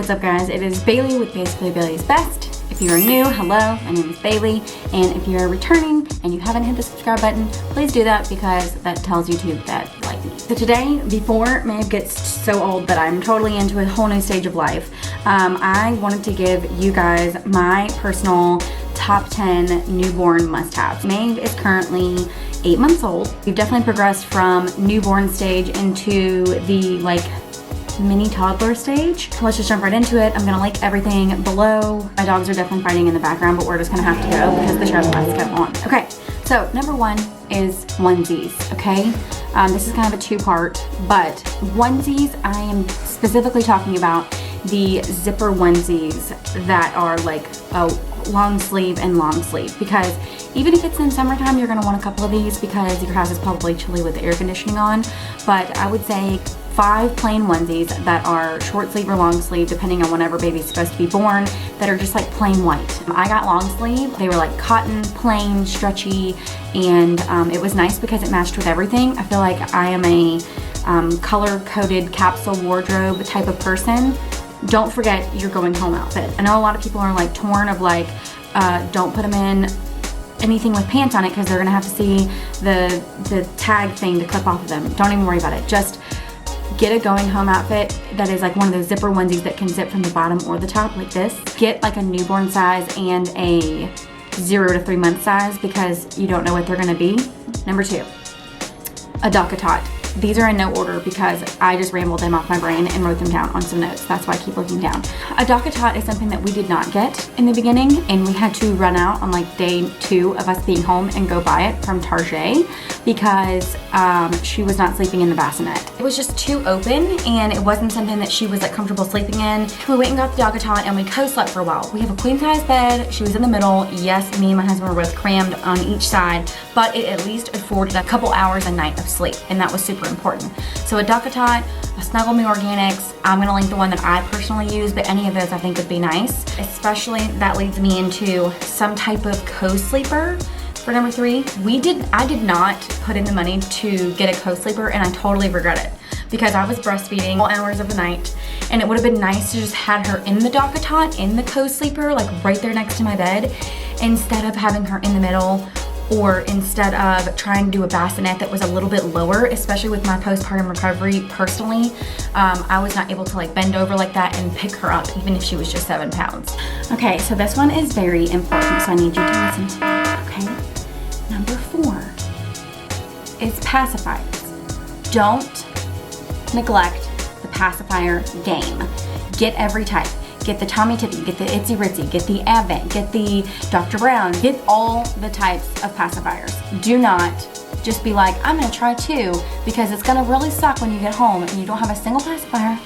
What's up guys, it is Bailey with Basically Bailey's Best. If you are new, hello, my name is Bailey, and if you are returning and you haven't hit the subscribe button, please do that because that tells YouTube that you like me. So today, before Maeve gets so old that I'm totally into a whole new stage of life, I wanted to give you guys my personal top 10 newborn must-haves. Maeve is currently 8 months old. We've definitely progressed from newborn stage into the mini toddler stage. So let's just jump right into it. I'm gonna link everything below. My dogs are definitely fighting in the background, but we're just gonna have to go because the show must go on. Okay, so number one is onesies, okay? This is kind of a two-part, but onesies, I am specifically talking about the zipper onesies that are like a long sleeve and long sleeve, because even if it's in summertime, you're gonna want a couple of these because your house is probably chilly with the air conditioning on. But I would say 5 plain onesies that are short sleeve or long sleeve, depending on whenever baby's supposed to be born, that are just like plain white. I got long sleeve. They were like cotton, plain, stretchy, and it was nice because it matched with everything. I feel like I am a color-coded capsule wardrobe type of person. Don't forget your going home outfit. I know a lot of people are like torn of like, don't put them in anything with pants on it because they're gonna have to see the tag thing to clip off of them. Don't even worry about it. Just get a going home outfit that is like one of those zipper onesies that can zip from the bottom or the top like this. Get like a newborn size and a 0 to 3 month size because you don't know what they're gonna be. Number 2, a Dockatot. These are in no order because I just rambled them off my brain and wrote them down on some notes. That's why I keep looking down. A Dockatot is something that we did not get in the beginning, and we had to run out on like day 2 of us being home and go buy it from Target because she was not sleeping in the bassinet. It was just too open and it wasn't something that she was like comfortable sleeping in. We went and got the Dockatot and we co-slept for a while. We have a queen size bed. She was in the middle. Yes, me and my husband were both crammed on each side, but it at least afforded a couple hours a night of sleep, and that was super important. So a Dockatot, a Snuggle Me Organics, I'm gonna link the one that I personally use, but any of those I think would be nice. Especially that leads me into some type of co-sleeper for number 3. I did not put in the money to get a co-sleeper, and I totally regret it because I was breastfeeding all hours of the night, and it would have been nice to just had her in the Dockatot, in the co-sleeper, like right there next to my bed, instead of having her in the middle, or instead of trying to do a bassinet that was a little bit lower, especially with my postpartum recovery personally. I was not able to like bend over like that and pick her up even if she was just 7 pounds. Okay, so this one is very important, so I need you to listen to me, okay? Number 4 is pacifiers. Don't neglect the pacifier game. Get every type. Get the Tommy Tippy, get the Itsy Ritsy, get the Advent, get the Dr. Brown, get all the types of pacifiers. Do not just be like, I'm gonna try 2 because it's gonna really suck when you get home and you don't have a single pacifier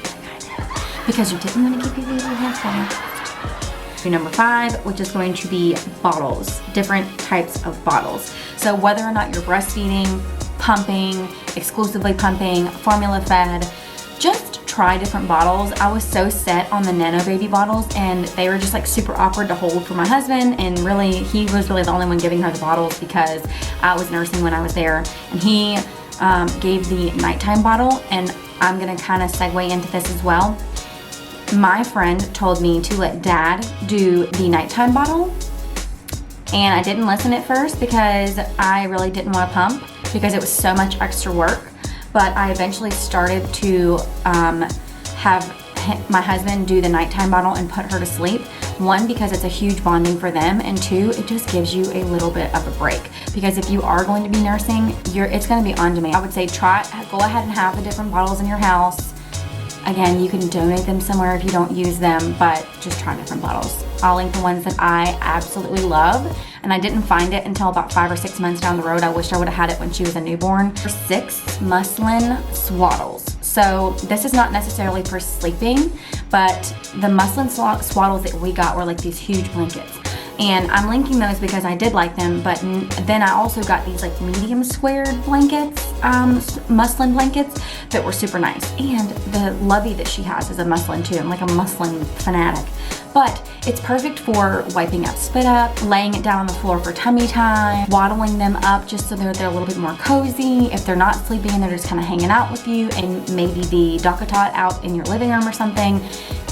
because you didn't want to keep your baby halfway. Number 5, which is going to be bottles, different types of bottles. So whether or not you're breastfeeding, pumping, exclusively pumping, formula fed, just try different bottles. I was so set on the Nano Baby bottles, and they were just like super awkward to hold for my husband, and really he was really the only one giving her the bottles because I was nursing when I was there, and he gave the nighttime bottle. And I'm gonna kind of segue into this as well. My friend told me to let Dad do the nighttime bottle, and I didn't listen at first because I really didn't want to pump because it was so much extra work. But I eventually started to have my husband do the nighttime bottle and put her to sleep. 1, because it's a huge bonding for them, and 2, it just gives you a little bit of a break. Because if you are going to be nursing, it's gonna be on demand. I would say go ahead and have the different bottles in your house. Again, you can donate them somewhere if you don't use them, but just try different bottles. I'll link the ones that I absolutely love, and I didn't find it until about 5 or 6 months down the road. I wish I would have had it when she was a newborn. Number 6, muslin swaddles. So this is not necessarily for sleeping, but the muslin swaddles that we got were like these huge blankets. And I'm linking those because I did like them, but then I also got these like medium squared blankets, muslin blankets that were super nice. And the lovey that she has is a muslin too. I'm like a muslin fanatic. but it's perfect for wiping up spit up, laying it down on the floor for tummy time, waddling them up just so they're a little bit more cozy. If they're not sleeping and they're just kind of hanging out with you, and maybe the Dockatot out in your living room or something,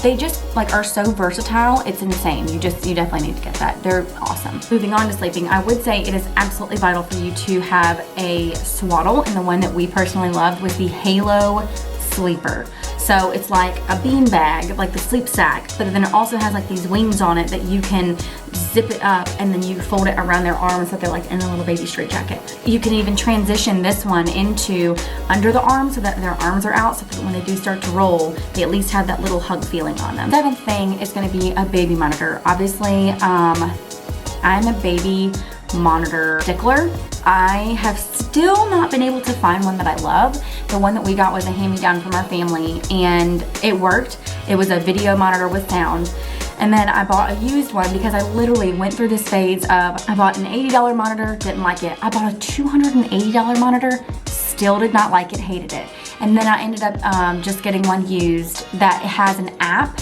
they just like are so versatile. It's insane. You definitely need to get that. They're awesome. Moving on to sleeping, I would say it is absolutely vital for you to have a swaddle, and the one that we personally loved was the Halo Sleeper. So it's like a bean bag, like the sleep sack, but then it also has like these wings on it that you can zip it up and then you fold it around their arms so they're like in a little baby straitjacket. You can even transition this one into under the arm so that their arms are out, so that when they do start to roll, they at least have that little hug feeling on them. Seventh thing is going to be a baby monitor. Obviously, I'm a baby monitor stickler. I have still not been able to find one that I love. The one that we got was a hand-me-down from our family, and it worked. It was a video monitor with sound. And then I bought a used one because I literally went through this phase of, I bought an $80 monitor, didn't like it. I bought a $280 monitor, still did not like it, hated it. And then I ended up just getting one used that has an app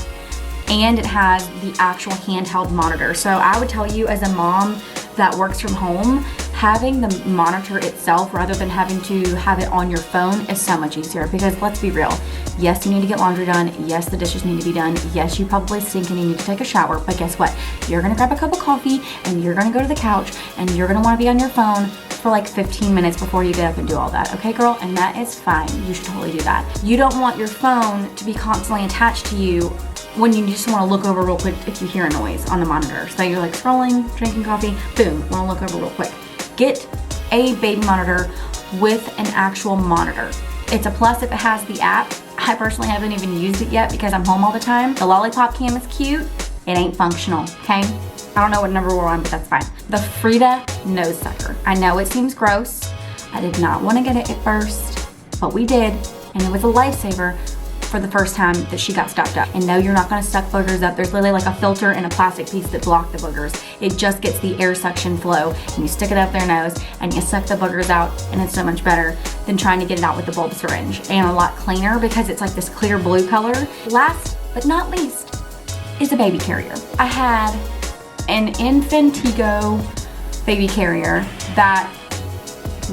and it has the actual handheld monitor. So I would tell you, as a mom that works from home, having the monitor itself rather than having to have it on your phone is so much easier, because let's be real. Yes, you need to get laundry done. Yes, the dishes need to be done. Yes, you probably stink and you need to take a shower, but guess what? You're gonna grab a cup of coffee and you're gonna go to the couch and you're gonna wanna be on your phone for like 15 minutes before you get up and do all that, okay girl? And that is fine, you should totally do that. You don't want your phone to be constantly attached to you when you just want to look over real quick if you hear a noise on the monitor. So you're like scrolling, drinking coffee, boom, want to look over real quick. Get a baby monitor with an actual monitor. It's a plus if it has the app. I personally haven't even used it yet because I'm home all the time. The lollipop cam is cute. It ain't functional, okay? I don't know what number we're on, but that's fine. The Frida nose sucker. I know it seems gross. I did not want to get it at first, but we did, and it was a lifesaver for the first time that she got stuck up. And no, you're not gonna suck boogers up. There's literally like a filter and a plastic piece that block the boogers. It just gets the air suction flow, and you stick it up their nose and you suck the boogers out, and it's so much better than trying to get it out with the bulb syringe, and a lot cleaner because it's like this clear blue color. Last but not least is a baby carrier. I had an Infantigo baby carrier that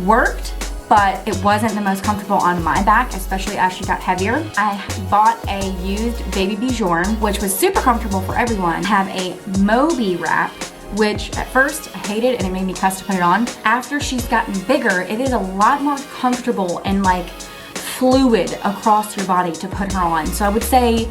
worked, but it wasn't the most comfortable on my back, especially as she got heavier. I bought a used Baby Bjorn, which was super comfortable for everyone. I have a Moby wrap, which at first I hated and it made me cuss to put it on. After she's gotten bigger, it is a lot more comfortable and like fluid across your body to put her on. So I would say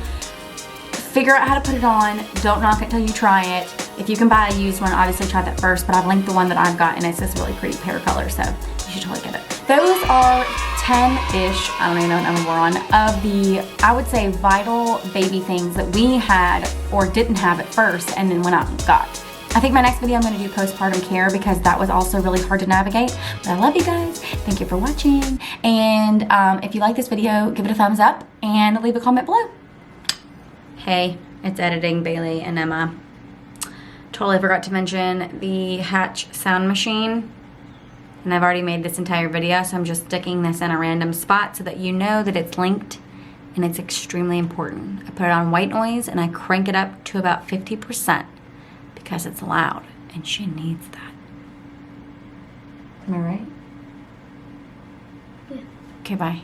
figure out how to put it on. Don't knock it till you try it. If you can buy a used one, obviously try that first, but I've linked the one that I've got, and it's this really pretty pear color, so you should totally get it. Those are 10-ish, I don't even know what number we're on, of the, I would say, vital baby things that we had or didn't have at first and then went out and got. I think my next video I'm going to do postpartum care because that was also really hard to navigate. But I love you guys. Thank you for watching. And if you like this video, give it a thumbs up and leave a comment below. Hey, it's editing Bailey and Emma. Totally forgot to mention the Hatch sound machine. And I've already made this entire video, so I'm just sticking this in a random spot so that you know that it's linked and it's extremely important. I put it on white noise and I crank it up to about 50% because it's loud and she needs that. Am I right? Yeah. Okay, bye.